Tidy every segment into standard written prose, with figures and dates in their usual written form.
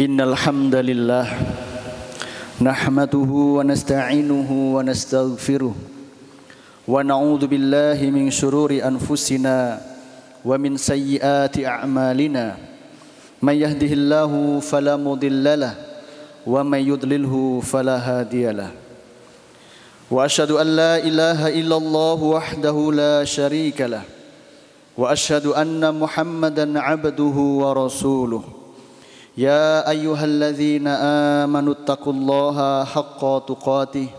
Innal hamdalillah nahmaduhu wa nasta'inuhu wa nastaghfiruh wa na'udzu billahi min shururi anfusina wa min sayyiati a'malina may yahdihillahu fala mudhillalah wa may yudlilhu fala hadiyalah wa asyhadu an la ilaha illallah wahdahu la syarikalah wa asyhadu anna Muhammadan 'abduhu wa rasuluh. Ya ayyuhalladzina amanu taqullaha haqqa tuqatih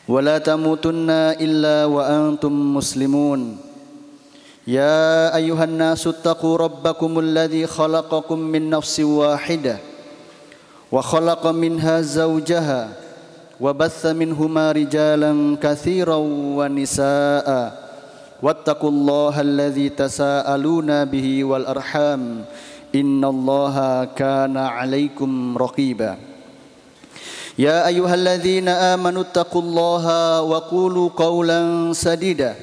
wa la tamutunna illa wa antum muslimun. Ya ayyuhan nasu taqu rabbakumul ladzi khalaqakum min nafsin wahidah wa khalaqa minha zawjaha wa batha minhuma rijalan katsiran wa nisaa'a wattaqullaha alladzi tasaaluna bihi wal arham innallaha kana 'alaikum raqiba. Ya ayyuhalladzina amanu taqullaha wa qulu qawlan sadida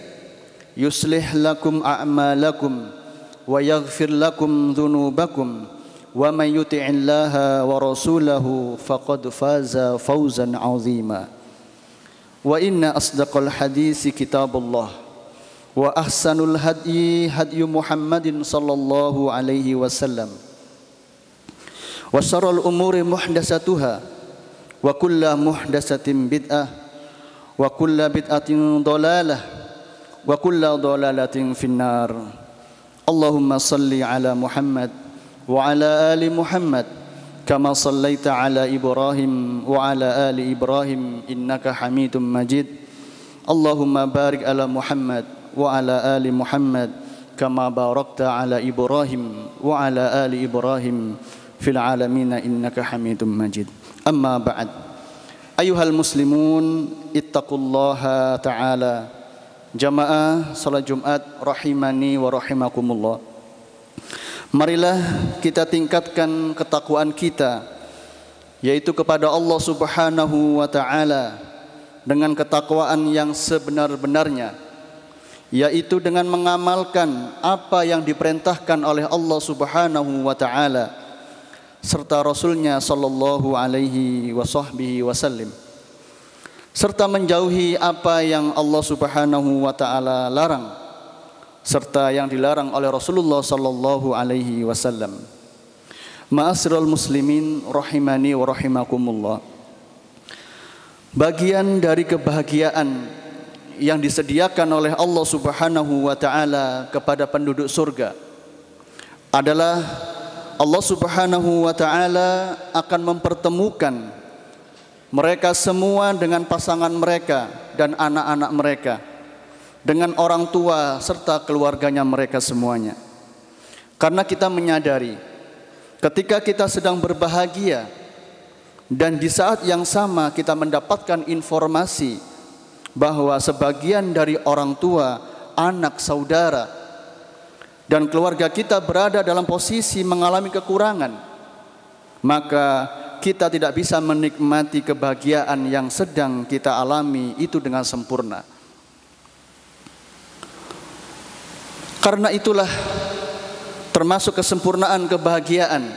yuslih lakum a'malakum wa yaghfir lakum dhunubakum wa may yuti'illaha wa rasulahu faqad faza fawzan 'azima. Wa inna asdaqal hadisi kitabullah wa ahsanul hadyi hadyu Muhammadin sallallahu alaihi wasallam wa syarrul umuri muhdatsatuha wa kullu muhdatsatin bid'ah wa kullu bid'atin dhalalah wa kullu dhalalatin finnar. Allahumma salli ala Muhammad wa ala ali Muhammad kama sallaita ala Ibrahim wa ala ali Ibrahim innaka Hamidum Majid. Allahumma barik ala Muhammad wa ala ali Muhammad kama barakta ala Ibrahim wa ala ali Ibrahim fil alamin innaka Hamidum Majid. Amma ba'd. Ayuhal muslimun ittaqullaha ta'ala. Jamaah salat Jumat rahimani wa rahimakumullah. Marilah kita tingkatkan ketakwaan kita, yaitu kepada Allah Subhanahu wa ta'ala dengan ketakwaan yang sebenar-benarnya, yaitu dengan mengamalkan apa yang diperintahkan oleh Allah Subhanahu wa ta'ala serta Rasulnya sallallahu alaihi wasallam, serta menjauhi apa yang Allah Subhanahu wa ta'ala larang serta yang dilarang oleh Rasulullah sallallahu alaihi wasallam. Ma'asyiral muslimin rahimani wa rahimakumullah. Bagian dari kebahagiaan yang disediakan oleh Allah Subhanahu wa ta'ala kepada penduduk surga adalah Allah Subhanahu wa ta'ala akan mempertemukan mereka semua dengan pasangan mereka dan anak-anak mereka, dengan orang tua serta keluarganya mereka semuanya. Karena kita menyadari ketika kita sedang berbahagia dan di saat yang sama kita mendapatkan informasi bahwa sebagian dari orang tua, anak, saudara, dan keluarga kita berada dalam posisi mengalami kekurangan, maka kita tidak bisa menikmati kebahagiaan yang sedang kita alami itu dengan sempurna. Karena itulah termasuk kesempurnaan kebahagiaan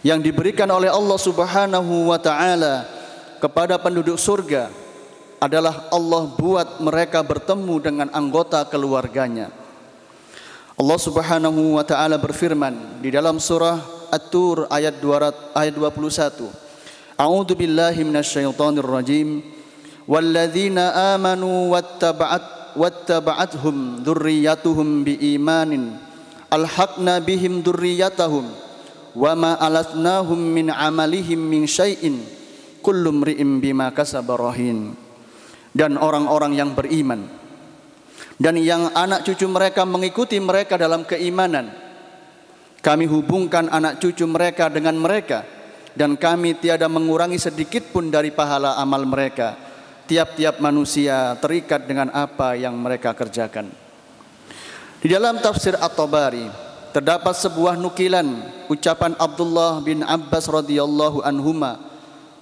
yang diberikan oleh Allah Subhanahu wa ta'ala kepada penduduk surga adalah Allah buat mereka bertemu dengan anggota keluarganya. Allah Subhanahu wa ta'ala berfirman di dalam surah At-Tur ayat 21. A'udzu billahi minasyaitonir rajim. Walladzina amanu wattaba'athum dzurriyyatuhum biimanin alhaqna bihim dzurriyyatahum wama alatnahum min amalihim min syai'in kullu mri'in bima kasaba rahin. Dan orang-orang yang beriman dan yang anak cucu mereka mengikuti mereka dalam keimanan, kami hubungkan anak cucu mereka dengan mereka, dan kami tiada mengurangi sedikit pun dari pahala amal mereka. Tiap-tiap manusia terikat dengan apa yang mereka kerjakan. Di dalam tafsir At-Tabari terdapat sebuah nukilan ucapan Abdullah bin Abbas radhiyallahu anhuma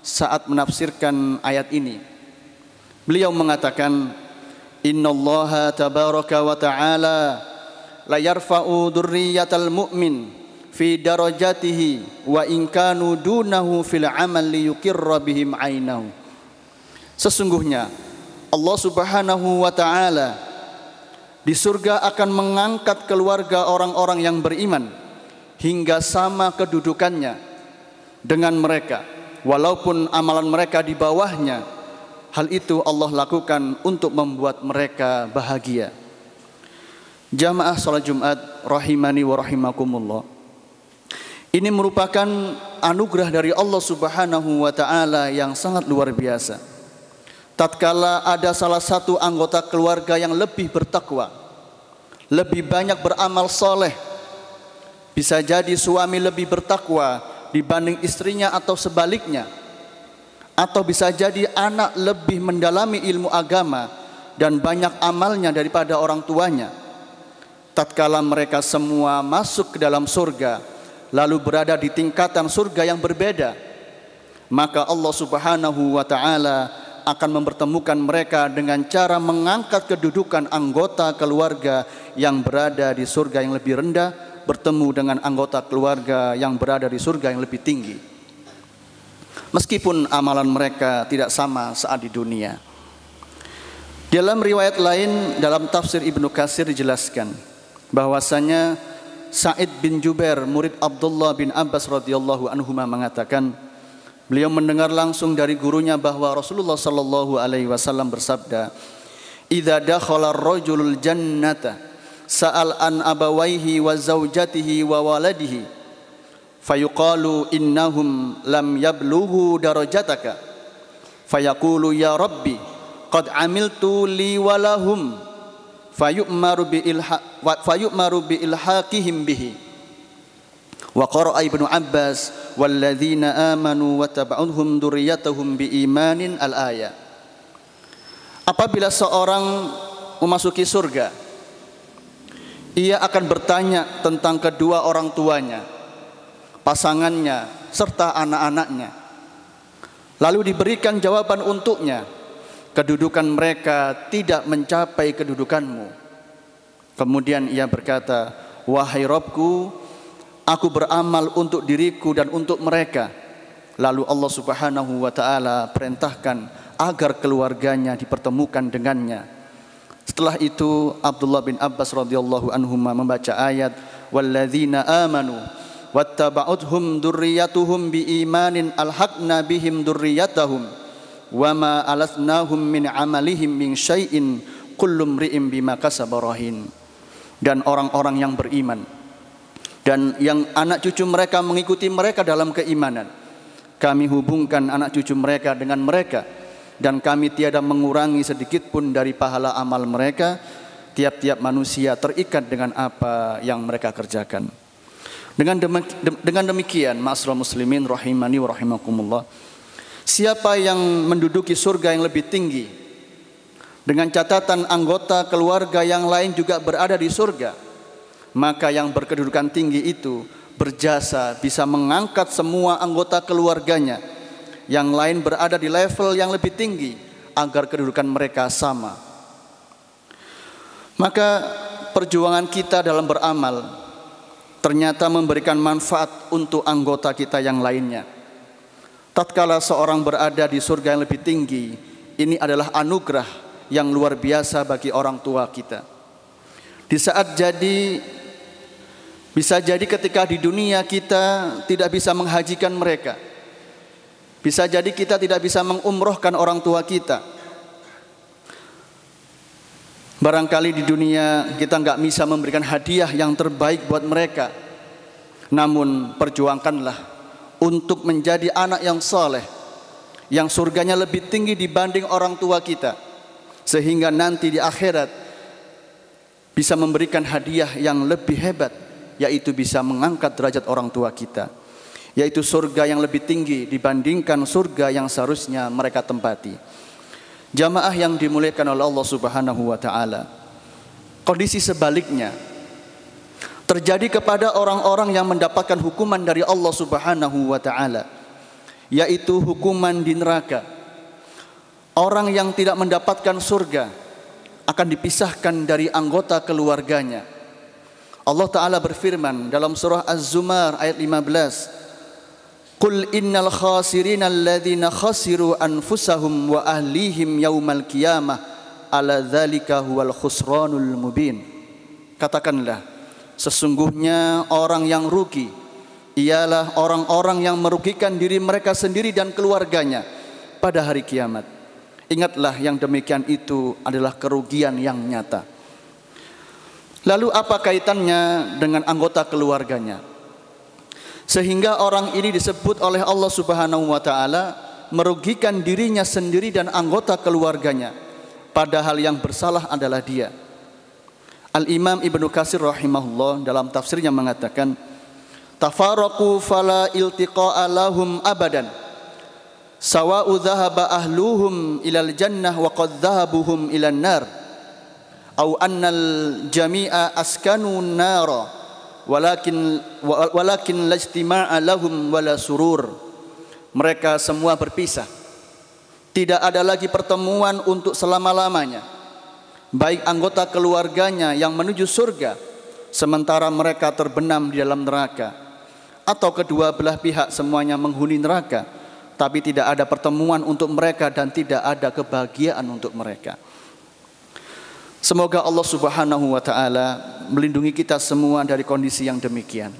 saat menafsirkan ayat ini. Beliau mengatakan, Innallaha tabaraka wa ta'ala la yarfa'u dzurriyyatal mu'min fi darajatihi wa in kanu dunahu fil amal liyuqirra bihim ainahu. Sesungguhnya Allah Subhanahu wa taala di surga akan mengangkat keluarga orang-orang yang beriman hingga sama kedudukannya dengan mereka, walaupun amalan mereka di bawahnya. Hal itu Allah lakukan untuk membuat mereka bahagia. Jamaah salat Jumat rahimani wa rahimakumullah. Ini merupakan anugerah dari Allah Subhanahu wa taala yang sangat luar biasa. Tatkala ada salah satu anggota keluarga yang lebih bertakwa, lebih banyak beramal soleh, bisa jadi suami lebih bertakwa dibanding istrinya atau sebaliknya, atau bisa jadi anak lebih mendalami ilmu agama dan banyak amalnya daripada orang tuanya. Tatkala mereka semua masuk ke dalam surga, lalu berada di tingkatan surga yang berbeda, maka Allah Subhanahu wa taala akan mempertemukan mereka dengan cara mengangkat kedudukan anggota keluarga yang berada di surga yang lebih rendah bertemu dengan anggota keluarga yang berada di surga yang lebih tinggi, meskipun amalan mereka tidak sama saat di dunia. Dalam riwayat lain, dalam tafsir Ibnu Katsir dijelaskan bahwasanya Sa'id bin Jubair, murid Abdullah bin Abbas radhiyallahu anhuma, mengatakan beliau mendengar langsung dari gurunya bahwa Rasulullah sallallahu alaihi wasallam bersabda, "Idza dakhala ar-rajulul jannata sa'al an abawaihi wa zaujatihi wa waladihi fayuqalu innahum lam yablughu darajataka fayaqulu ya rabbi qad amiltu li wa lahum fayu'maru bi ilhaqihim bihi." Wa qara'a Ibnu Abbas walladzina amanu wa taba'uhum dzurriyyatuhum biimanin al-ayat. Apabila seorang memasuki surga, ia akan bertanya tentang kedua orang tuanya, pasangannya, serta anak-anaknya. Lalu diberikan jawaban untuknya, kedudukan mereka tidak mencapai kedudukanmu. Kemudian ia berkata, "Wahai Rabbku, aku beramal untuk diriku dan untuk mereka." Lalu Allah Subhanahu wa taala perintahkan agar keluarganya dipertemukan dengannya. Setelah itu Abdullah bin Abbas radhiyallahu anhuma membaca ayat walladzina amanu wattaba'uthum dzurriyyatuhum biimanin alhaqna bihim dzurriyyatahum wama alathnahum min amalihim min syai'in kullu mri'in bima kasaba rahin. Dan orang-orang yang beriman dan yang anak cucu mereka mengikuti mereka dalam keimanan, kami hubungkan anak cucu mereka dengan mereka, dan kami tiada mengurangi sedikit pun dari pahala amal mereka. Tiap-tiap manusia terikat dengan apa yang mereka kerjakan. Dengan demikian, ma'asyiral muslimin rahimani wa rahimakumullah, siapa yang menduduki surga yang lebih tinggi dengan catatan anggota keluarga yang lain juga berada di surga, maka yang berkedudukan tinggi itu berjasa bisa mengangkat semua anggota keluarganya yang lain berada di level yang lebih tinggi agar kedudukan mereka sama. Maka perjuangan kita dalam beramal ternyata memberikan manfaat untuk anggota kita yang lainnya. Tatkala seorang berada di surga yang lebih tinggi, ini adalah anugerah yang luar biasa bagi orang tua kita. Di saat bisa jadi ketika di dunia kita tidak bisa menghajikan mereka, bisa jadi kita tidak bisa mengumrohkan orang tua kita. Barangkali di dunia kita nggak bisa memberikan hadiah yang terbaik buat mereka. Namun perjuangkanlah untuk menjadi anak yang soleh, yang surganya lebih tinggi dibanding orang tua kita, sehingga nanti di akhirat bisa memberikan hadiah yang lebih hebat, yaitu bisa mengangkat derajat orang tua kita, yaitu surga yang lebih tinggi dibandingkan surga yang seharusnya mereka tempati. Jamaah yang dimuliakan oleh Allah Subhanahu wa taala, kondisi sebaliknya terjadi kepada orang-orang yang mendapatkan hukuman dari Allah Subhanahu wa taala, yaitu hukuman di neraka. Orang yang tidak mendapatkan surga akan dipisahkan dari anggota keluarganya. Allah Ta'ala berfirman dalam surah Az-Zumar ayat 15, Qul innal khasirina alladhina khasiru anfusahum wa ahlihim yaumal qiyamah ala dzalika huwal khusranul mubin. Katakanlah, sesungguhnya orang yang rugi ialah orang-orang yang merugikan diri mereka sendiri dan keluarganya pada hari kiamat. Ingatlah, yang demikian itu adalah kerugian yang nyata. Lalu apa kaitannya dengan anggota keluarganya? Sehingga orang ini disebut oleh Allah Subhanahu wa taala merugikan dirinya sendiri dan anggota keluarganya, padahal yang bersalah adalah dia. Al-Imam Ibnu Katsir rahimahullah dalam tafsirnya mengatakan, tafaraqu fala iltiqa'a lahum abadan, sawa'u dhahaba ahluhum ilal jannah wa qad dhahabuhum ilan nar, au annal jami'a askanu nara walakin lajtima'a lahum wala surur. Mereka semua berpisah, tidak ada lagi pertemuan untuk selama-lamanya, baik anggota keluarganya yang menuju surga sementara mereka terbenam di dalam neraka, atau kedua belah pihak semuanya menghuni neraka, tapi tidak ada pertemuan untuk mereka dan tidak ada kebahagiaan untuk mereka. Semoga Allah Subhanahu wa taala melindungi kita semua dari kondisi yang demikian.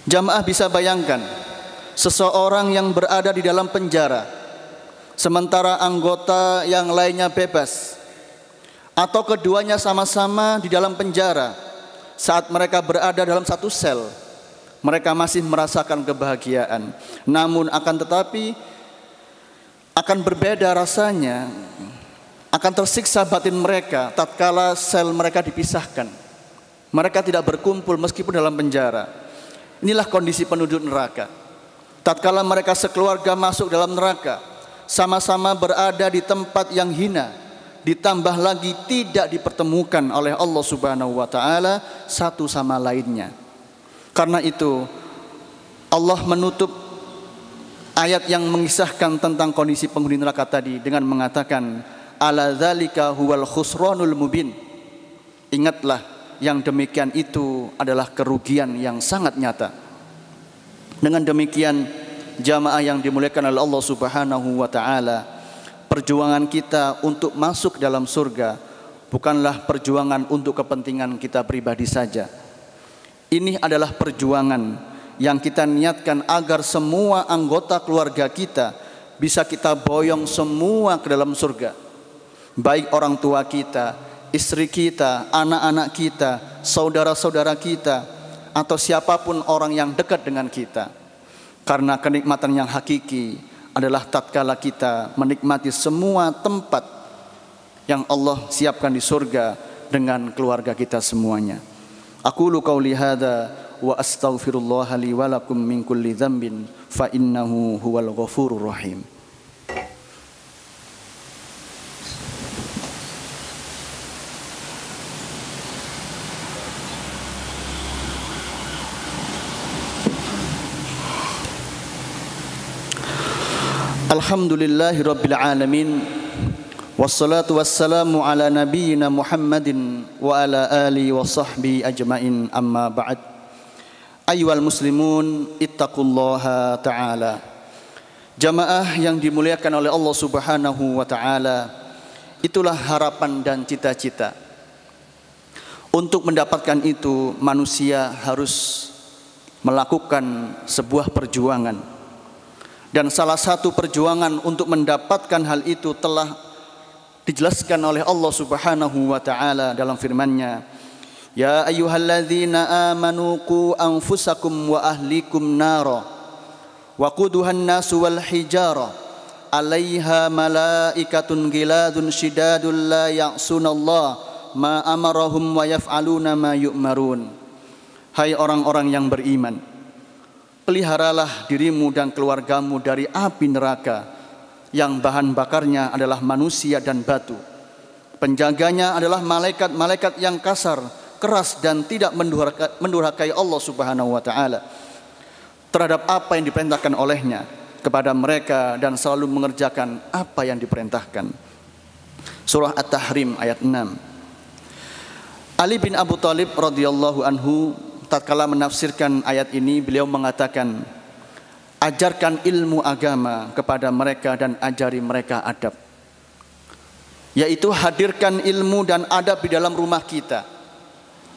Jamaah bisa bayangkan seseorang yang berada di dalam penjara sementara anggota yang lainnya bebas, atau keduanya sama-sama di dalam penjara. Saat mereka berada dalam satu sel, mereka masih merasakan kebahagiaan, namun akan tetapi akan berbeda rasanya, akan tersiksa batin mereka tatkala sel mereka dipisahkan. Mereka tidak berkumpul meskipun dalam penjara. Inilah kondisi penduduk neraka. Tatkala mereka sekeluarga masuk dalam neraka, sama-sama berada di tempat yang hina, ditambah lagi tidak dipertemukan oleh Allah Subhanahu wa taala satu sama lainnya. Karena itu Allah menutup ayat yang mengisahkan tentang kondisi penghuni neraka tadi dengan mengatakan, ala dzalika huwal khusranul mubin. Ingatlah, yang demikian itu adalah kerugian yang sangat nyata. Dengan demikian, jamaah yang dimuliakan oleh Allah Subhanahu wa taala, perjuangan kita untuk masuk dalam surga bukanlah perjuangan untuk kepentingan kita pribadi saja. Ini adalah perjuangan yang kita niatkan agar semua anggota keluarga kita bisa kita boyong semua ke dalam surga. Baik orang tua kita, istri kita, anak-anak kita, saudara-saudara kita, atau siapapun orang yang dekat dengan kita. Karena kenikmatan yang hakiki adalah tatkala kita menikmati semua tempat yang Allah siapkan di surga dengan keluarga kita semuanya. Aqulu qauli hadza wa astaghfirullah li wa lakum min kulli dzambin fa innahu huwal ghafurur rahim. Alhamdulillahi rabbil alamin, wassalatu wassalamu ala nabiyyina Muhammadin wa ala alihi wa sahbihi ajmain, amma ba'd. Ayyuhal muslimun, ittaqullaha ta'ala. Jamaah yang dimuliakan oleh Allah Subhanahu wa ta'ala, itulah harapan dan cita-cita. Untuk mendapatkan itu, manusia harus melakukan sebuah perjuangan. Dan salah satu perjuangan untuk mendapatkan hal itu telah dijelaskan oleh Allah Subhanahu wa taala dalam firman-Nya, ya ayyuhalladzina amanu qu anfusakum wa ahlikum nara wa quduhan nasu wal hijara 'alaiha malaikatun ghiladun shidadul la ya'sunallaha ma amarahum wa yaf'aluna ma yu'marun. Hai orang-orang yang beriman, peliharalah dirimu dan keluargamu dari api neraka yang bahan bakarnya adalah manusia dan batu. Penjaganya adalah malaikat-malaikat yang kasar, keras dan tidak mendurhakai Allah Subhanahu wa taala terhadap apa yang diperintahkan olehnya kepada mereka dan selalu mengerjakan apa yang diperintahkan. Surah At-Tahrim ayat 6. Ali bin Abu Thalib radhiyallahu anhu tatkala menafsirkan ayat ini, beliau mengatakan, ajarkan ilmu agama kepada mereka dan ajari mereka adab. Yaitu hadirkan ilmu dan adab di dalam rumah kita.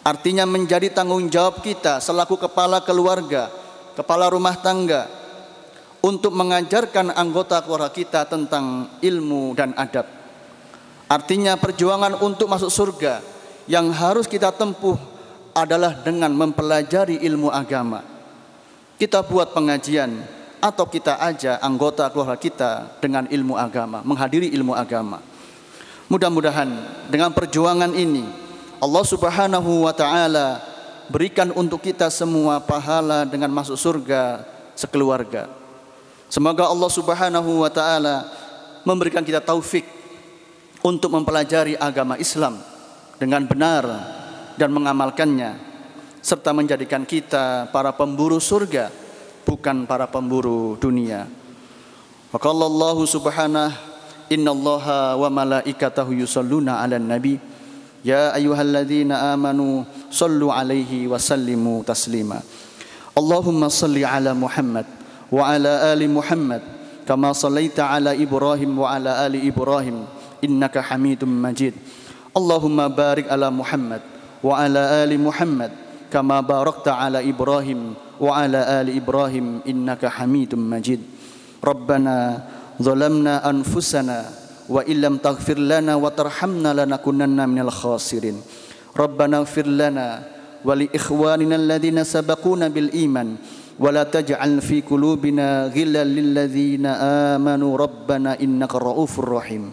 Artinya menjadi tanggung jawab kita selaku kepala keluarga, kepala rumah tangga, untuk mengajarkan anggota keluarga kita tentang ilmu dan adab. Artinya perjuangan untuk masuk surga yang harus kita tempuh adalah dengan mempelajari ilmu agama. Kita buat pengajian atau kita ajak anggota keluarga kita dengan ilmu agama, menghadiri ilmu agama. Mudah-mudahan dengan perjuangan ini Allah Subhanahu wa taala berikan untuk kita semua pahala dengan masuk surga sekeluarga. Semoga Allah Subhanahu wa taala memberikan kita taufik untuk mempelajari agama Islam dengan benar dan mengamalkannya, serta menjadikan kita para pemburu surga, bukan para pemburu dunia. Wa qala Allah subhanahu, innallaha wa malaikatahu yusholluna 'alan nabi ya ayyuhalladzina amanu shallu 'alaihi wa sallimu taslima. Allahumma shalli 'ala Muhammad wa 'ala ali Muhammad kama shallaita 'ala Ibrahim wa 'ala ali Ibrahim innaka Hamidum Majid. Allahumma barik 'ala Muhammad wa 'ala ali Muhammad kama barakta 'ala Ibrahim wa 'ala ali Ibrahim innaka Hamidum Majid. Rabbana zalamna anfusana wa illam taghfir lana wa tarhamna lanakunanna minal khasirin. Rabbana ighfir lana wa li ikhwanina alladhina sabaquna bil iman wa la taj'al fi qulubina ghillan lil ladzina amanu rabbana innaka ra'ufur rahim.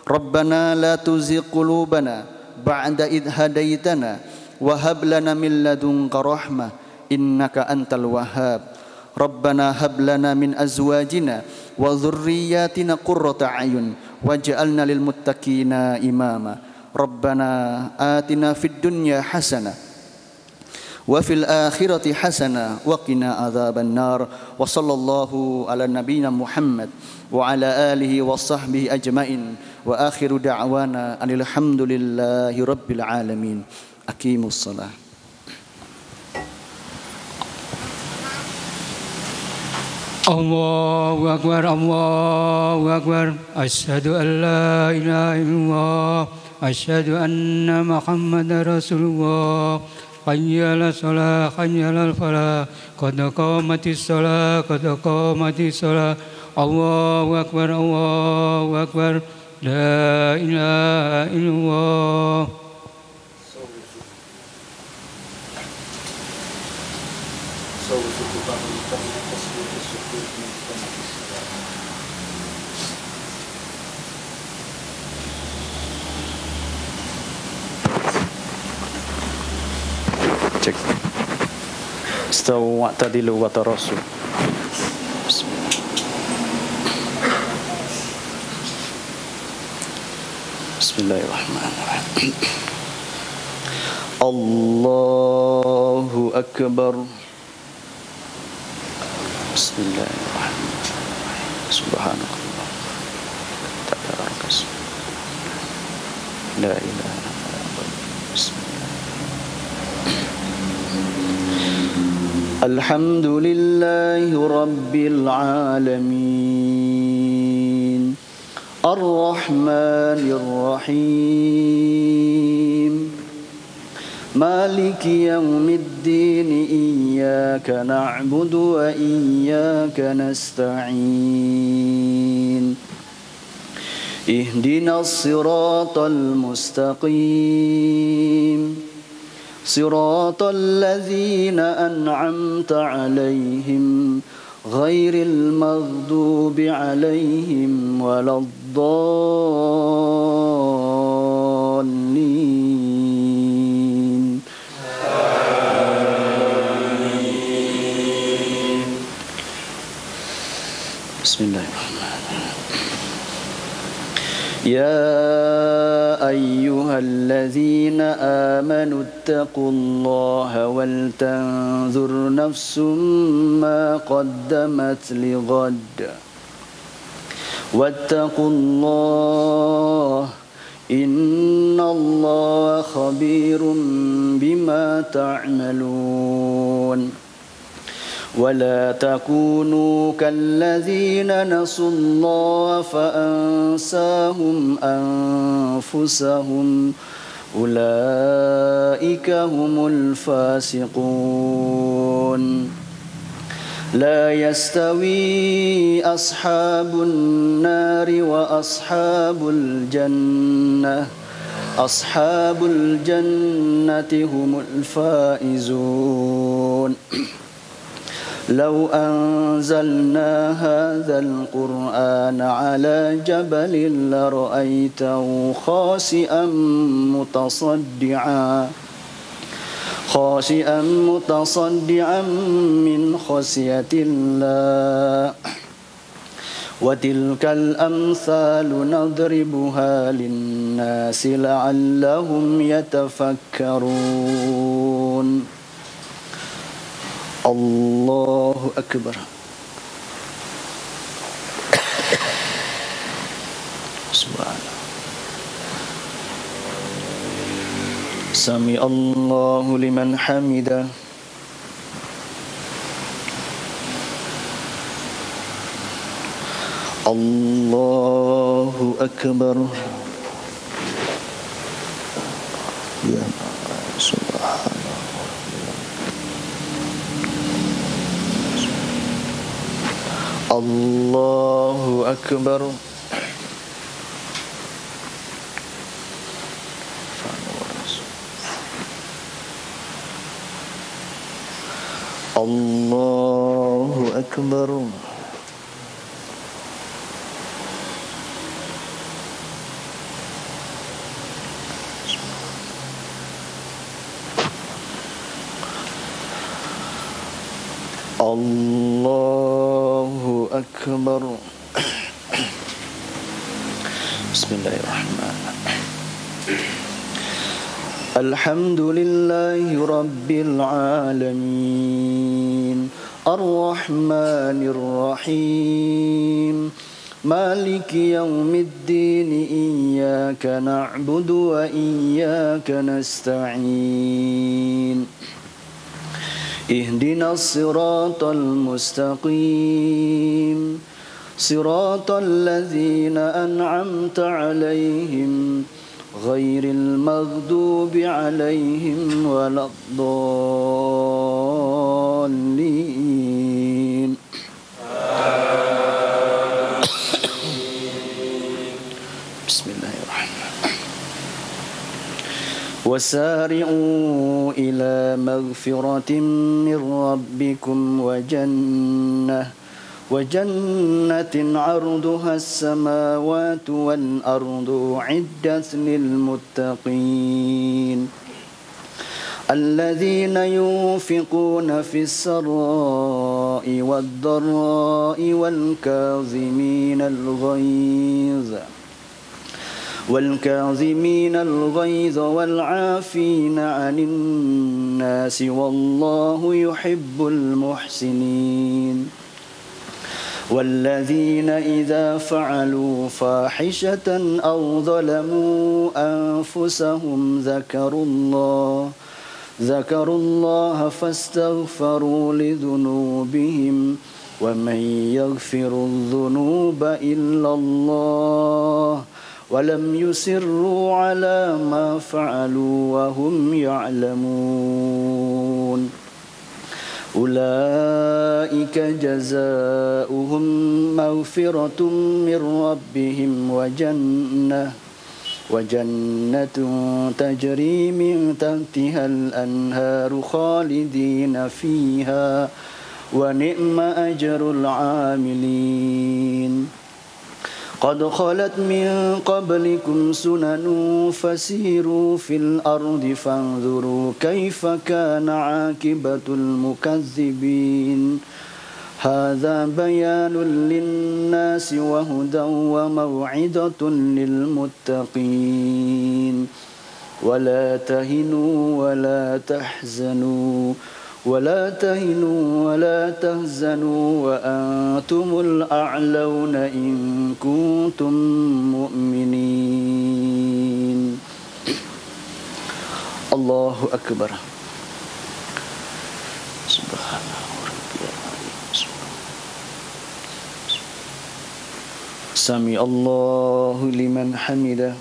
Rabbana la tuzigh qulubana ba'da idh hadaitana wa hab lana min ladunka rahmah innaka antal wahhab. Rabbana hab lana min azwajina wa dhurriyyatina qurrata a'yun waj'alna lil muttaqina imama. Rabbana atina fid dunya hasanah wa fil akhirati hasanah wa qina adzaban nar. Wa sallallahu ala nabiyyina Muhammad wa ala alihi wa sahbihi ajmain wa akhiru da'wana alhamdulillahi rabbil alamin. Aqimus shalah. Allahu akbar, Allahu akbar. Asyhadu an la ilaha illallah, asyhadu anna Muhammadar Rasulullah. Hayya 'alas shalah, hayya 'alal falah, qad qamatis shalah, qad qamatis shalah. Allahu akbar, Allahu akbar. La ilaha illallah. Cek. Istawu wa'tadilu wa tarasu. Bismillahirrahmanirrahim. Allahu akbar. Bismillahirrahmanirrahim. Subhanallah. Tabarakas. La ilaha illallah. Bismillah. Alhamdulillahi rabbil alamin. Ar-Rahmanir Rahim. Maliki yaumiddin. Iyyaka na'budu wa iyyaka nasta'in. Ihdinas siratal mustaqim. Siratal ladzina an'amta 'alaihim ghairil maghdubi 'alaihim waladdallin. Bismillahirrahmanirrahim. Ya ayyuhalladzina amanu ittaqullaha wal tanzur nafsum ma qaddamat lighad wattaqullaha إن الله خبير بما تعملون ولا تكونوا كالذين نسوا الله فأنساهم أنفسهم أولئك هم الفاسقون لا يستوي أصحاب النار وأصحاب الجنة أصحاب الجنة هم الفائزون لو أنزلنا هذا القرآن على جبل لرأيته خاشعا متصدعا من خشية الله وتلك الأمثال نضربها للناس لعلهم يتفكرون الله أكبر سبحان سمع الله لمن حمده الله أكبر يا سبحان الله أكبر الله أكبر الله أكبر بسم الله الرحمن الرحيم الحمد لله رب العالمين الرحمن الرحيم مالك يوم الدين إياك نعبد وإياك نستعين اهدنا الصراط المستقيم صراط الذين أنعمت عليهم غير المغضوب عليهم ولا الضالين بسم الله الرحمن الرحيم وسارعوا إلى مغفرة من ربكم وجنة عرضها السماوات والأرض أعدت للمتقين الذين ينفقون في السراء والضراء والكاظمين الغيظ والعافين عن الناس والله يحب المحسنين والذين إذا فعلوا فاحشة أو ظلموا أنفسهم ذكروا الله فاستغفروا لذنوبهم ومن يغفر الذنوب إلا الله ولم يسروا على ما فعلوا وهم يعلمون أولئك جزاؤهم مغفرة من ربهم وجنة تجري من تحتها الأنهار خالدين فيها ونعم أجر العاملين قد خلت من قبلكم سنن فسيروا في الأرض فانظروا كيف كان عاقبة المكذبين هذا بيان للناس وهدى وموعظة للمتقين ولا تهنوا ولا تحزنوا ولا تهنوا ولا تهزنوا وأنتم الأعلون إن كنتم مؤمنين الله أكبر سبحان ربي سمع الله لمن حمده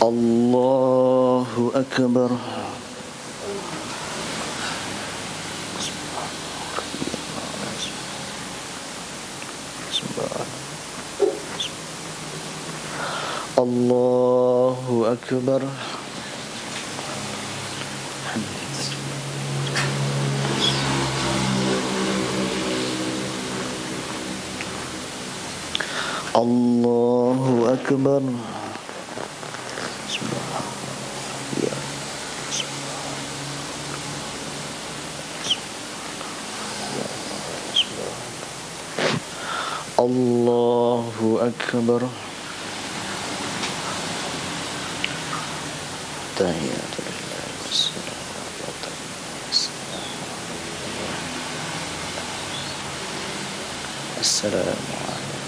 الله أكبر الله أكبر الله أكبر الله أكبر تحيات لله السلام عليكم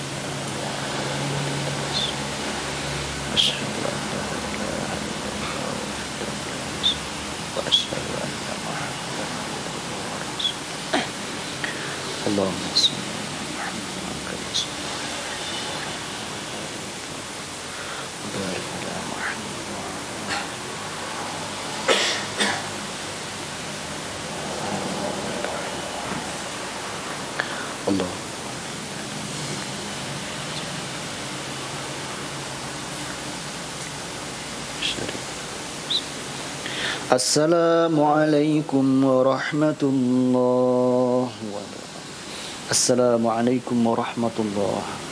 أشهد أن لا إله إلا الله وأشهد أن محمدا رسول الله اللهم صل Allah. Assalamualaikum warahmatullahi wabarakatuh. Assalamualaikum warahmatullahi